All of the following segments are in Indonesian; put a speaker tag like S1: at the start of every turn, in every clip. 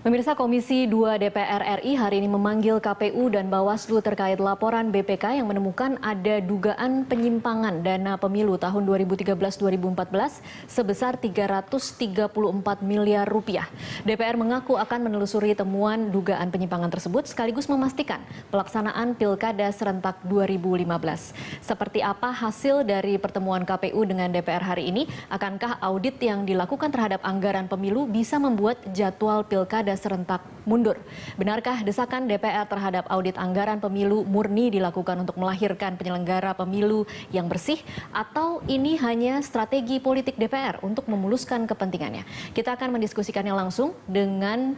S1: Pemirsa Komisi 2 DPR RI hari ini memanggil KPU dan Bawaslu terkait laporan BPK yang menemukan ada dugaan penyimpangan dana pemilu tahun 2013-2014 sebesar 334 miliar rupiah. DPR mengaku akan menelusuri temuan dugaan penyimpangan tersebut sekaligus memastikan pelaksanaan Pilkada serentak 2015. Seperti apa hasil dari pertemuan KPU dengan DPR hari ini? Akankah audit yang dilakukan terhadap anggaran pemilu bisa membuat jadwal Pilkada serentak mundur? Benarkah desakan DPR terhadap audit anggaran pemilu murni dilakukan untuk melahirkan penyelenggara pemilu yang bersih, atau ini hanya strategi politik DPR untuk memuluskan kepentingannya? Kita akan mendiskusikannya langsung dengan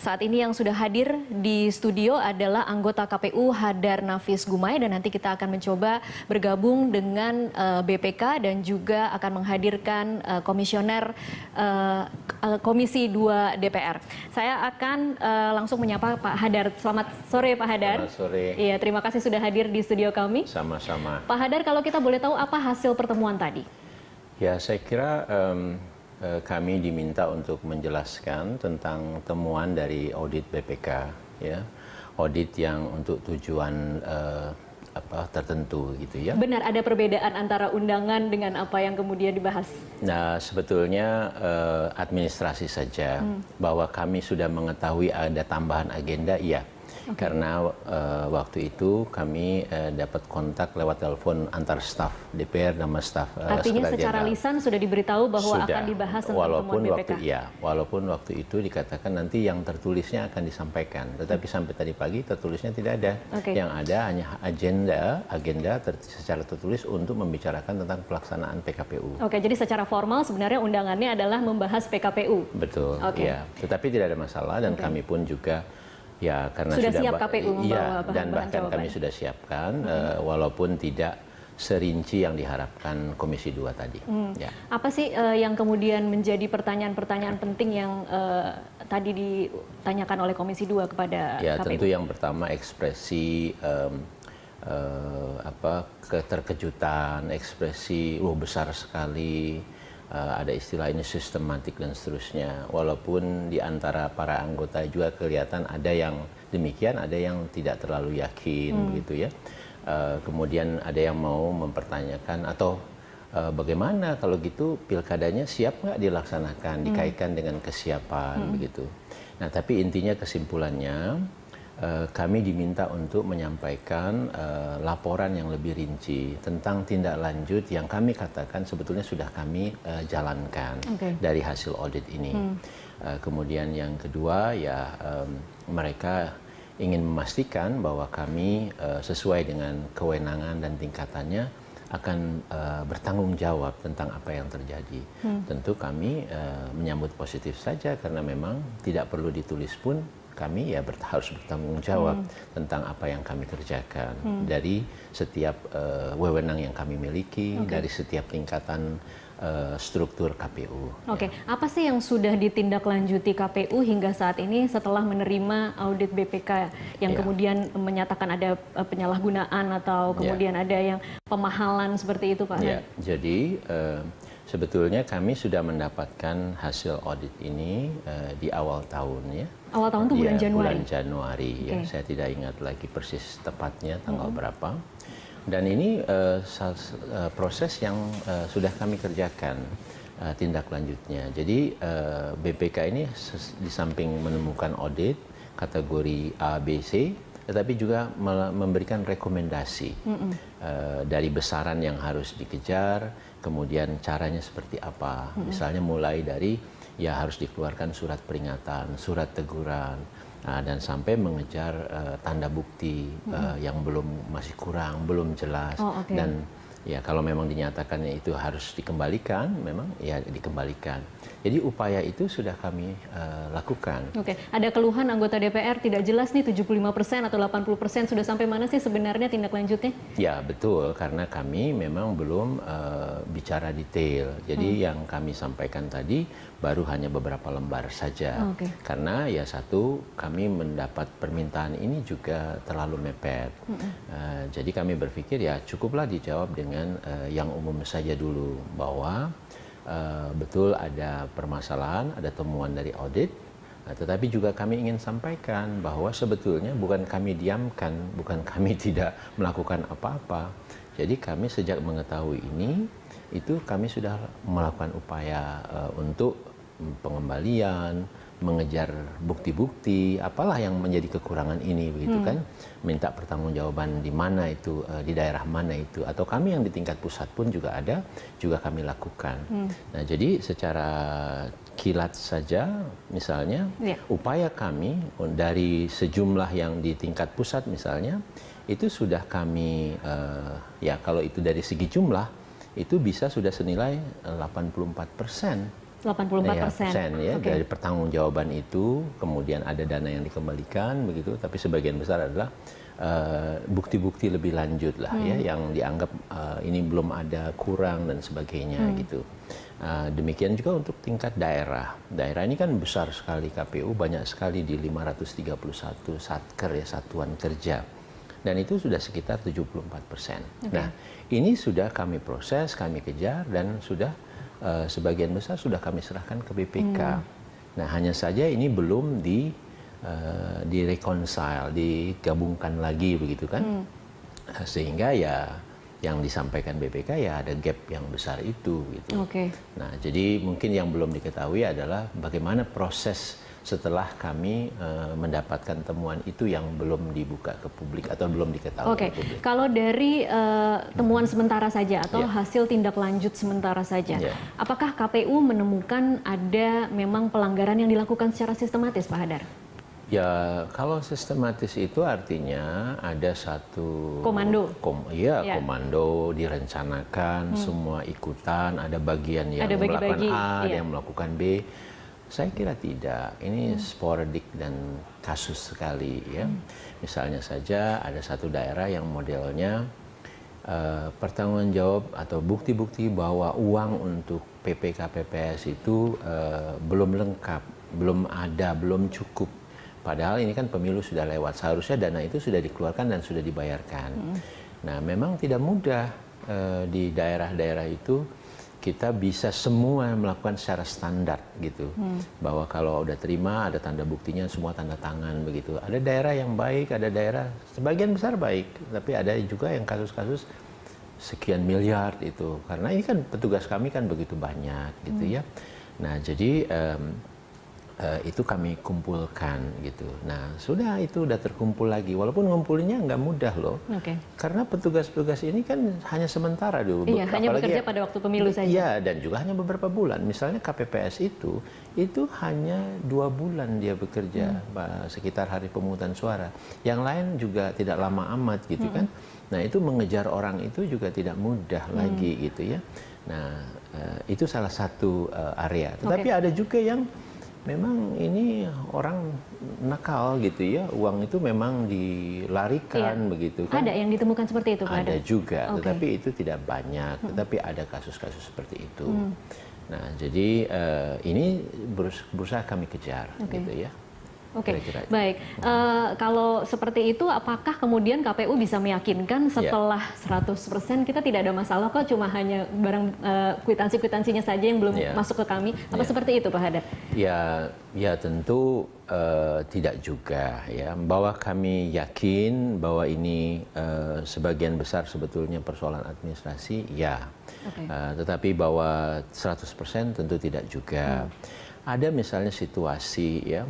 S1: saat ini yang sudah hadir di studio adalah anggota KPU Hadar Nafis Gumai, dan nanti kita akan mencoba bergabung dengan BPK dan juga akan menghadirkan komisioner Komisi 2 DPR. Saya akan langsung menyapa Pak Hadar. Selamat sore Pak Hadar.
S2: Selamat sore.
S1: Iya, terima kasih sudah hadir di studio kami.
S2: Sama-sama.
S1: Pak Hadar, kalau kita boleh tahu apa hasil pertemuan tadi?
S2: Ya, saya kira kami diminta untuk menjelaskan tentang temuan dari audit BPK, ya, audit yang untuk tujuan tertentu, gitu ya.
S1: Benar, ada perbedaan antara undangan dengan apa yang kemudian dibahas?
S2: Nah, sebetulnya administrasi saja, bahwa kami sudah mengetahui ada tambahan agenda, iya. Karena waktu itu kami dapat kontak lewat telepon antar staf DPR sama staf
S1: Artinya secara lisan sudah diberitahu bahwa
S2: sudah,
S1: akan dibahas tentang temuan BPK?
S2: Walaupun waktu itu dikatakan nanti yang tertulisnya akan disampaikan. Tetapi sampai tadi pagi tertulisnya tidak ada. Yang ada hanya agenda secara tertulis untuk membicarakan tentang pelaksanaan PKPU.
S1: Oke, jadi secara formal sebenarnya undangannya adalah membahas PKPU?
S2: Betul, ya. Tetapi tidak ada masalah, dan kami pun juga ya, karena
S1: sudah siap KPU membawa
S2: dan bahkan
S1: jawaban.
S2: kami sudah siapkan walaupun tidak serinci yang diharapkan Komisi 2 tadi. Ya.
S1: Apa sih yang kemudian menjadi pertanyaan-pertanyaan penting yang tadi ditanyakan oleh Komisi 2 kepada
S2: ya,
S1: KPU?
S2: Tentu yang pertama ekspresi keterkejutan, ekspresi besar sekali. Ada istilah ini sistematik dan seterusnya. Walaupun di antara para anggota juga kelihatan ada yang demikian, ada yang tidak terlalu yakin, begitu ya. Kemudian ada yang mau mempertanyakan atau bagaimana kalau gitu pilkadanya siap nggak dilaksanakan, dikaitkan dengan kesiapan, begitu. Nah, tapi intinya kesimpulannya, kami diminta untuk menyampaikan laporan yang lebih rinci tentang tindak lanjut yang kami katakan sebetulnya sudah kami jalankan dari hasil audit ini. Kemudian yang kedua, ya, mereka ingin memastikan bahwa kami sesuai dengan kewenangan dan tingkatannya akan bertanggung jawab tentang apa yang terjadi. Tentu kami menyambut positif saja, karena memang tidak perlu ditulis pun kami ya harus bertanggung jawab tentang apa yang kami kerjakan dari setiap wewenang yang kami miliki, dari setiap tingkatan struktur KPU.
S1: Apa sih yang sudah ditindaklanjuti KPU hingga saat ini setelah menerima audit BPK yang kemudian menyatakan ada penyalahgunaan atau kemudian ada yang pemahalan seperti itu, Pak?
S2: Ya, jadi sebetulnya kami sudah mendapatkan hasil audit ini di awal tahun, ya.
S1: Awal tahun itu bulan Januari?
S2: Bulan Januari, ya. Saya tidak ingat lagi persis tepatnya tanggal berapa. Dan ini proses yang sudah kami kerjakan tindak lanjutnya. Jadi BPK ini di samping menemukan audit kategori A, B, C, tetapi juga memberikan rekomendasi dari besaran yang harus dikejar, kemudian caranya seperti apa. Misalnya mulai dari ya harus dikeluarkan surat peringatan, surat teguran, dan sampai mengejar tanda bukti yang masih kurang, belum jelas. Dan ya kalau memang dinyatakan itu harus dikembalikan, memang ya dikembalikan. Jadi upaya itu sudah kami lakukan.
S1: Ada keluhan anggota DPR tidak jelas nih 75% atau 80% sudah sampai mana sih sebenarnya tindak lanjutnya? Ya,
S2: betul, karena kami memang belum bicara detail. Jadi yang kami sampaikan tadi baru hanya beberapa lembar saja. Karena ya satu, kami mendapat permintaan ini juga terlalu mepet. Jadi kami berpikir ya cukuplah dijawab dengan yang umum saja dulu, bahwa betul ada permasalahan, ada temuan dari audit, Tetapi juga kami ingin sampaikan bahwa sebetulnya bukan kami diamkan, bukan kami tidak melakukan apa-apa. Jadi kami sejak mengetahui ini, itu kami sudah melakukan upaya untuk pengembalian, mengejar bukti-bukti, apalah yang menjadi kekurangan ini, begitu kan? Minta pertanggungjawaban di mana itu, di daerah mana itu, atau kami yang di tingkat pusat pun juga ada, juga kami lakukan. Nah, jadi secara kilat saja, misalnya, upaya kami dari sejumlah yang di tingkat pusat misalnya, itu sudah kami, ya kalau itu dari segi jumlah, itu bisa sudah senilai 84%.
S1: 84%.
S2: Ya, dari pertanggungjawaban itu, kemudian ada dana yang dikembalikan begitu, tapi sebagian besar adalah bukti-bukti lebih lanjut lah ya, yang dianggap ini belum ada, kurang dan sebagainya gitu. Demikian juga untuk tingkat daerah. Daerah ini kan besar sekali, KPU banyak sekali di 531 satker ya, satuan kerja. Dan itu sudah sekitar 74%. Nah, ini sudah kami proses, kami kejar, dan sudah sebagian besar sudah kami serahkan ke BPK. Nah, hanya saja ini belum reconcile, digabungkan lagi begitu kan, sehingga ya yang disampaikan BPK ya ada gap yang besar itu gitu. Nah, jadi mungkin yang belum diketahui adalah bagaimana proses setelah kami mendapatkan temuan itu yang belum dibuka ke publik atau belum diketahui ke publik.
S1: Kalau dari temuan sementara saja atau hasil tindak lanjut sementara saja, apakah KPU menemukan ada memang pelanggaran yang dilakukan secara sistematis, Pak Hadar?
S2: Ya, kalau sistematis itu artinya ada satu komando, komando direncanakan, semua ikutan, ada bagian yang melakukan A, ada yang melakukan B. Saya kira tidak, ini sporadik dan kasus sekali ya. Misalnya saja ada satu daerah yang modelnya pertanggungjawab atau bukti-bukti bahwa uang untuk PPK PPS itu belum lengkap, belum ada, belum cukup. Padahal ini kan pemilu sudah lewat, seharusnya dana itu sudah dikeluarkan dan sudah dibayarkan. Nah, memang tidak mudah di daerah-daerah itu kita bisa semua melakukan secara standar gitu, bahwa kalau udah terima ada tanda buktinya, semua tanda tangan begitu. Ada daerah yang baik, ada daerah sebagian besar baik, tapi ada juga yang kasus-kasus sekian miliar itu, karena ini kan petugas kami kan begitu banyak gitu ya. Nah, jadi itu kami kumpulkan gitu. Nah, sudah itu udah terkumpul lagi. Walaupun ngumpulinnya nggak mudah loh. Karena petugas-petugas ini kan hanya sementara dulu.
S1: Iya, hanya bekerja pada waktu pemilu saja.
S2: Iya, dan juga hanya beberapa bulan. Misalnya KPPS itu hanya 2 bulan dia bekerja sekitar hari pemungutan suara. Yang lain juga tidak lama amat gitu kan. Nah, itu mengejar orang itu juga tidak mudah lagi gitu ya. Nah, itu salah satu area. Tetapi ada juga yang memang ini orang nakal gitu ya, uang itu memang dilarikan begitu kan.
S1: Ada yang ditemukan seperti itu, Pak?
S2: Ada juga, tetapi itu tidak banyak, tetapi ada kasus-kasus seperti itu. Nah, jadi ini berusaha kami kejar gitu ya.
S1: Baik. Kalau seperti itu, apakah kemudian KPU bisa meyakinkan setelah 100% kita tidak ada masalah kok, cuma hanya barang kwitansi-kwitansinya saja yang belum masuk ke kami? Apa seperti itu, Pak Hadar?
S2: Ya tentu tidak juga ya. Bahwa kami yakin bahwa ini sebagian besar sebetulnya persoalan administrasi, ya. Tetapi bahwa 100% tentu tidak juga. Ada misalnya situasi ya,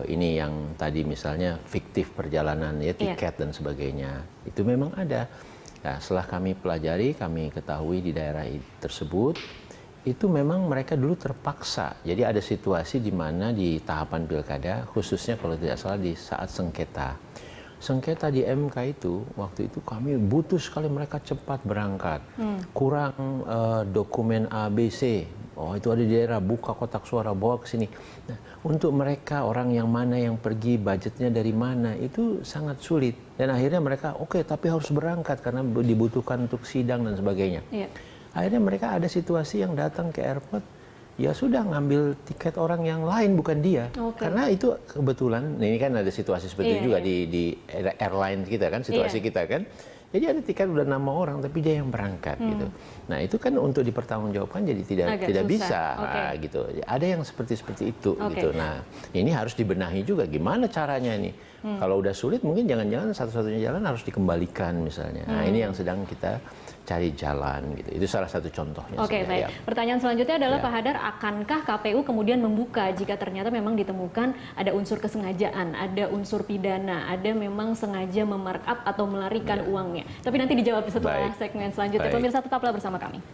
S2: ini yang tadi misalnya fiktif perjalanan ya, tiket dan sebagainya, itu memang ada. Nah, setelah kami pelajari, kami ketahui di daerah tersebut itu memang mereka dulu terpaksa. Jadi ada situasi di mana di tahapan pilkada, khususnya kalau tidak salah di saat sengketa di MK itu, waktu itu kami butuh sekali mereka cepat berangkat, kurang dokumen ABC. Oh, itu ada di daerah, buka kotak suara, bawa ke sini. Nah, untuk mereka orang yang mana yang pergi, budgetnya dari mana, itu sangat sulit. Dan akhirnya mereka tapi harus berangkat karena dibutuhkan untuk sidang dan sebagainya. Akhirnya mereka ada situasi yang datang ke airport, ya sudah ngambil tiket orang yang lain, bukan dia. Karena itu kebetulan, ini kan ada situasi seperti itu juga di airline kita kan, situasi kita kan. Jadi ada tiket udah nama orang tapi dia yang berangkat gitu. Nah itu kan untuk dipertanggungjawabkan jadi tidak
S1: susah.
S2: bisa gitu. Ada yang seperti itu gitu. Nah ini harus dibenahi juga gimana caranya nih. Kalau udah sulit mungkin jangan-jangan satu-satunya jalan harus dikembalikan misalnya. Nah ini yang sedang kita cari jalan gitu. Itu salah satu contohnya.
S1: Oke, baik.
S2: Ya.
S1: Pertanyaan selanjutnya adalah Pak Hadar, akankah KPU kemudian membuka jika ternyata memang ditemukan ada unsur kesengajaan, ada unsur pidana, ada memang sengaja memarkup atau melarikan uangnya? Tapi nanti dijawab setelah segmen selanjutnya. Pemirsa tetaplah bersama kami.